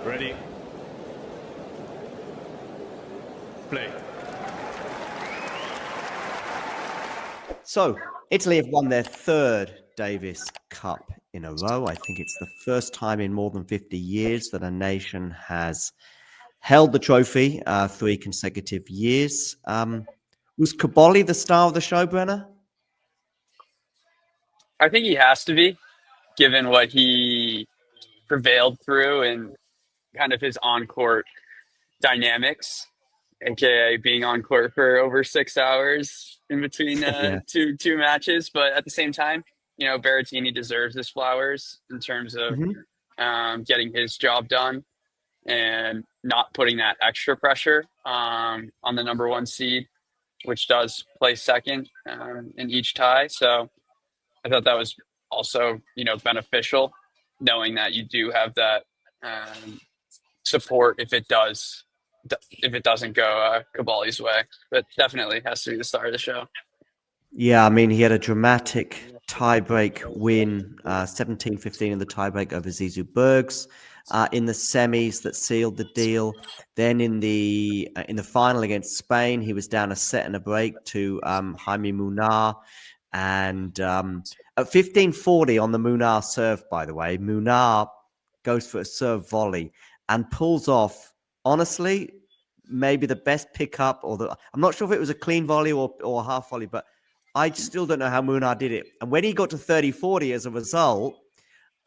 Ready. Play. So, Italy have won their third Davis Cup in a row. I think it's the first time in more than 50 years that a nation has held the trophy 3 consecutive years. Was Cobolli the star of the show, Brenner? I think he has to be, given what he prevailed through and kind of his on-court dynamics, aka being on court for over 6 hours in between Yeah. two matches. But at the same time, Berrettini deserves his flowers in terms of Mhm. getting his job done and not putting that extra pressure on the number one seed, which does play second in each tie. So I thought that was also, beneficial, knowing that you do have that um, support if it doesn't go Caballi's way. But definitely has to be the star of the show. Yeah, I mean, he had a dramatic tiebreak win, 17-15 in the tiebreak over Zizou Bergs in the semis that sealed the deal. Then in the final against Spain, he was down a set and a break to Jaime Munar. And at 15-40 on the Munar serve, by the way, Munar goes for a serve volley and pulls off, honestly, maybe the best pickup, I'm not sure if it was a clean volley or a half volley, but I still don't know how Munar did it. And when he got to 30-40 as a result,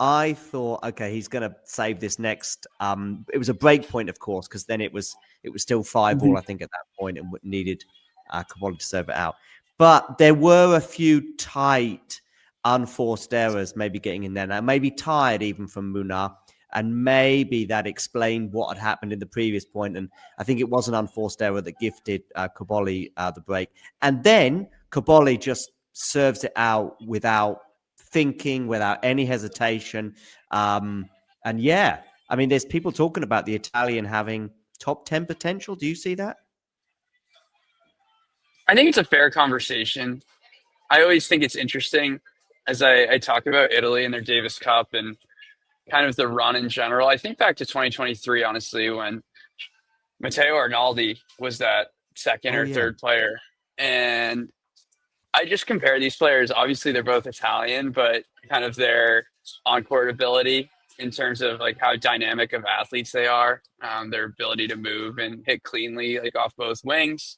I thought, okay, he's going to save this next. It was a break point, of course, because then it was still 5-all, I think, at that point, and needed Cobolli to serve it out. But there were a few tight, unforced errors maybe getting in there. Now, maybe tired even from Munar. And maybe that explained what had happened in the previous point. And I think it was an unforced error that gifted Cobolli the break. And then Cobolli just serves it out without thinking, without any hesitation. And yeah, I mean, there's people talking about the Italian having top 10 potential. Do you see that? I think it's a fair conversation. I always think it's interesting as I talk about Italy and their Davis Cup and kind of the run in general. I think back to 2023, honestly, when Matteo Arnaldi was that second Oh, or yeah. third player. And I just compare these players. Obviously, they're both Italian, but kind of their on-court ability in terms of like how dynamic of athletes they are, their ability to move and hit cleanly, like off both wings.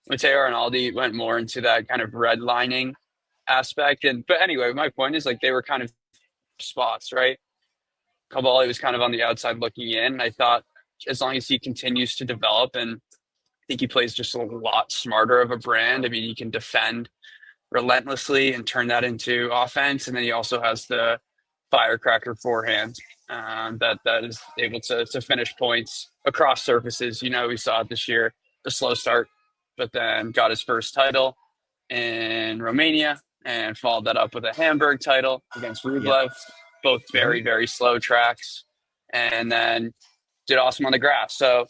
Matteo Arnaldi went more into that kind of redlining aspect. But anyway, my point is like they were kind of spots, right? Cobolli was kind of on the outside looking in. I thought as long as he continues to develop, and I think he plays just a lot smarter of a brand. I mean, he can defend relentlessly and turn that into offense. And then he also has the firecracker forehand that is able to finish points across surfaces. We saw it this year, the slow start, but then got his first title in Romania and followed that up with a Hamburg title against Rublev, both very, very slow tracks, and then did awesome on the grass. So,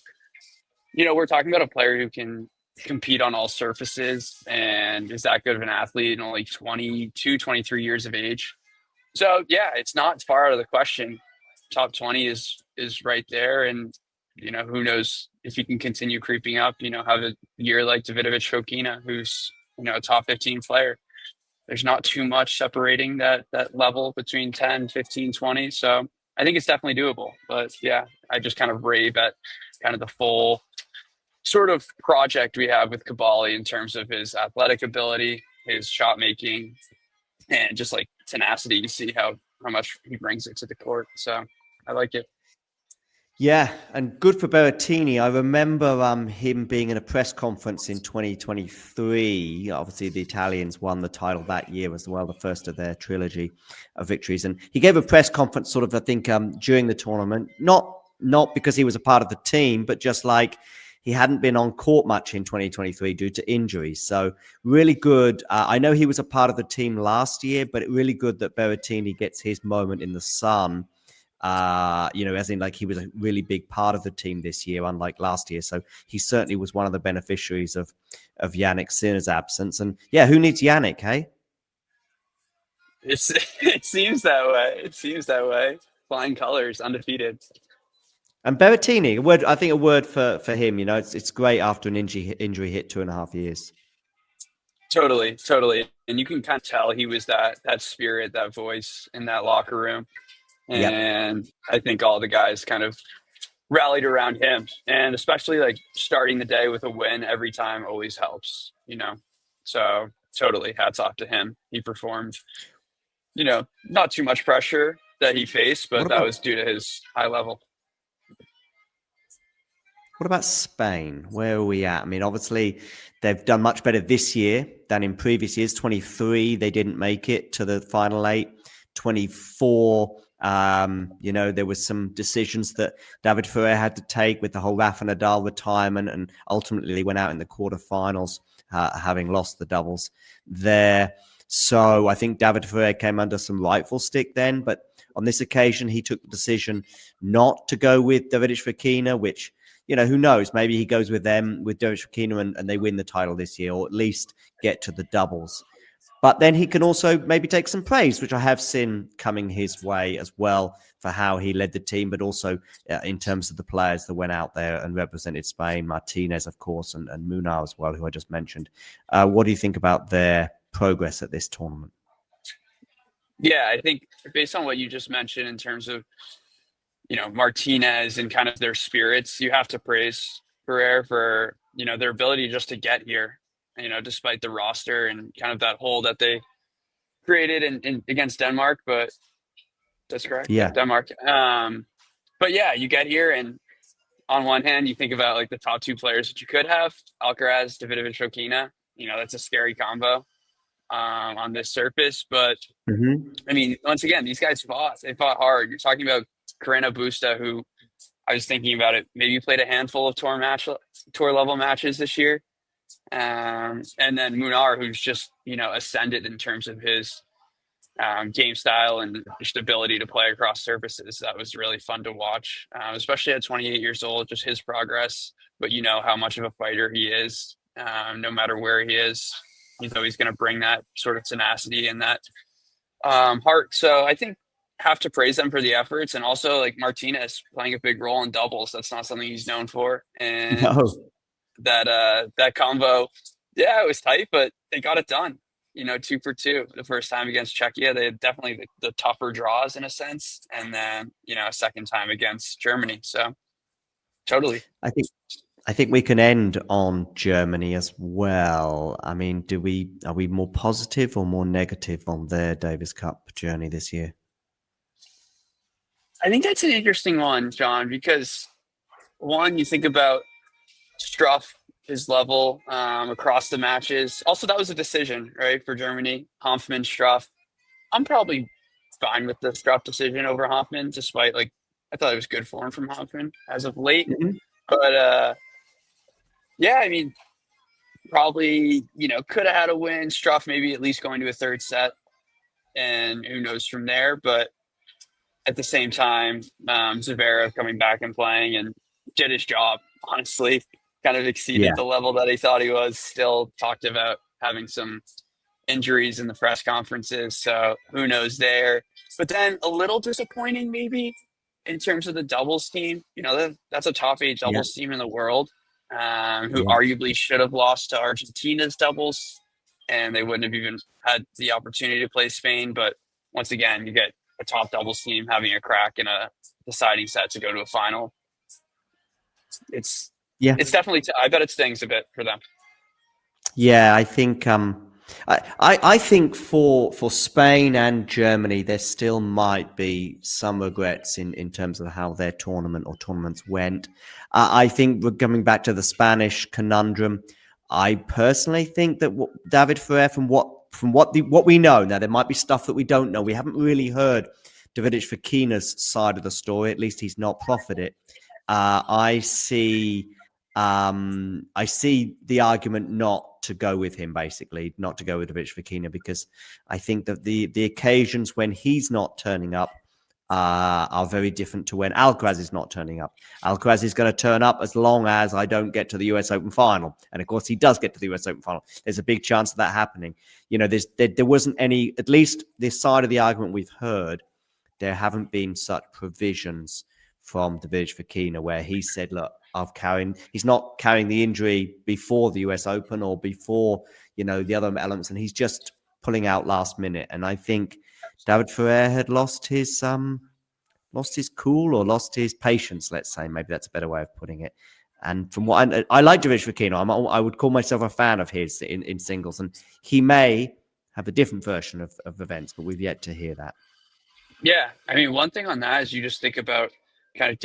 we're talking about a player who can compete on all surfaces and is that good of an athlete and only 22, 23 years of age. So yeah, it's not far out of the question. Top 20 is right there. And, who knows if he can continue creeping up, have a year like Davidovich Fokina, who's, a top 15 player. There's not too much separating that level between 10, 15, 20. So I think it's definitely doable. But yeah, I just kind of rave at kind of the full sort of project we have with Cobolli in terms of his athletic ability, his shot making, and just like tenacity. You see how much he brings it to the court. So I like it. Yeah, and good for Berrettini. I remember him being in a press conference in 2023. Obviously, the Italians won the title that year as well, the first of their trilogy of victories. And he gave a press conference sort of, I think, during the tournament, not because he was a part of the team, but just like he hadn't been on court much in 2023 due to injuries. So really good. I know he was a part of the team last year, but really good that Berrettini gets his moment in the sun. As in like he was a really big part of the team this year, unlike last year. So he certainly was one of the beneficiaries of Yannick Sinner's absence. And yeah, who needs Yannick, hey? It seems that way. It seems that way. Flying colors, undefeated. And Berrettini, I think a word for him. It's great after an injury hit 2.5 years. Totally, totally. And you can kind of tell he was that spirit, that voice in that locker room. Yep. And I think all the guys kind of rallied around him. And especially like starting the day with a win every time always helps. So totally hats off to him. He performed, not too much pressure that he faced, What but that about was due to his high level. What about Spain? Where are we at? I mean, obviously, they've done much better this year than in previous years. 23, they didn't make it to the final 8. 24, there was some decisions that David Ferrer had to take with the whole Rafa Nadal retirement, and ultimately they went out in the quarterfinals, having lost the doubles there. So I think David Ferrer came under some rightful stick then, but on this occasion, he took the decision not to go with Davidovich Fokina, which, who knows? Maybe he goes with them, with Davidovich Fokina, and they win the title this year, or at least get to the doubles. But then he can also maybe take some praise, which I have seen coming his way as well, for how he led the team, but also in terms of the players that went out there and represented Spain, Martinez, of course, and Munar as well, who I just mentioned. What do you think about their progress at this tournament? Yeah, I think based on what you just mentioned in terms of, Martinez and kind of their spirits, you have to praise Ferrer for, their ability just to get here, despite the roster and kind of that hole that they created in against Denmark, but that's correct. Yeah. Denmark. But yeah, you get here, and on one hand, you think about like the top 2 players that you could have, Alcaraz, Davidovich Fokina. That's a scary combo on this surface. But I mean, once again, these guys fought. They fought hard. You're talking about Carreno Busta, who I was thinking about it, maybe played a handful of tour level matches this year. And then Munar, who's just, ascended in terms of his game style and just ability to play across surfaces. That was really fun to watch, especially at 28 years old, just his progress. But you know how much of a fighter he is, no matter where he is. He's always going to bring that sort of tenacity and that heart. So I think have to praise them for the efforts, and also like Martinez playing a big role in doubles. That's not something he's known for. And that combo, yeah, it was tight, but they got it done. 2 for 2 the first time against Czechia. They had definitely the tougher draws in a sense, and then a second time against Germany. So totally. I think we can end on Germany as well. I mean, are we more positive or more negative on their Davis Cup journey this year? I think that's an interesting one, John, because one, you think about Struff, his level across the matches. Also, that was a decision, right, for Germany. Hanfmann, Struff. I'm probably fine with the Struff decision over Hanfmann, despite I thought it was good form from Hanfmann as of late. But yeah, I mean, probably could have had a win. Struff maybe at least going to a third set, and who knows from there. But at the same time, Zverev coming back and playing and did his job, honestly. Kind of exceeded the level that he thought he was. Still talked about having some injuries in the press conferences, so who knows there. But then a little disappointing maybe in terms of the doubles team. That's a top 8 doubles team in the world, who arguably should have lost to Argentina's doubles, and they wouldn't have even had the opportunity to play Spain. But once again, you get a top doubles team having a crack in a deciding set to go to a final. It's definitely, I bet it stings a bit for them. Yeah, I think I think for Spain and Germany, there still might be some regrets in terms of how their tournaments went. I think we're coming back to the Spanish conundrum. I personally think that David Ferrer, from what we know, now there might be stuff that we don't know. We haven't really heard Davidovich Fokina's side of the story. At least he's not profited. I see the argument not to go with him, basically, not to go with Davidovich Fokina, because I think that the occasions when he's not turning up are very different to when Alcaraz is not turning up. Alcaraz is going to turn up as long as I don't get to the US Open final. And of course, he does get to the US Open final. There's a big chance of that happening. There wasn't any, at least this side of the argument we've heard, there haven't been such provisions from David Fokina, where he said, look, he's not carrying the injury before the US Open or before, the other elements, and he's just pulling out last minute. And I think David Ferrer had lost his cool, or lost his patience, let's say. Maybe that's a better way of putting it. And from what I like David Fokina, I would call myself a fan of his in singles, and he may have a different version of events, but we've yet to hear that. Yeah, I mean, one thing on that is you just think about kind of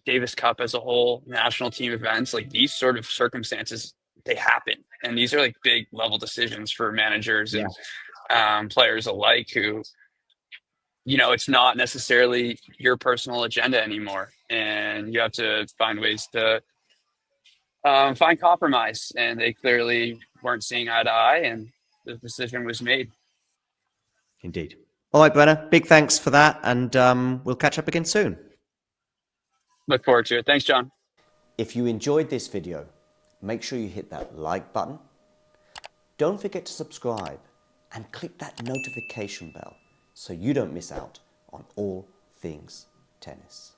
Davis Cup as a whole, national team events, like these sort of circumstances, they happen, and these are like big level decisions for managers and players alike who, it's not necessarily your personal agenda anymore, and you have to find ways to find compromise. And they clearly weren't seeing eye to eye, and the decision was made. Indeed. All right, Brenna, big thanks for that, and we'll catch up again soon. Look forward to it. Thanks, John. If you enjoyed this video, make sure you hit that like button. Don't forget to subscribe and click that notification bell so you don't miss out on all things tennis.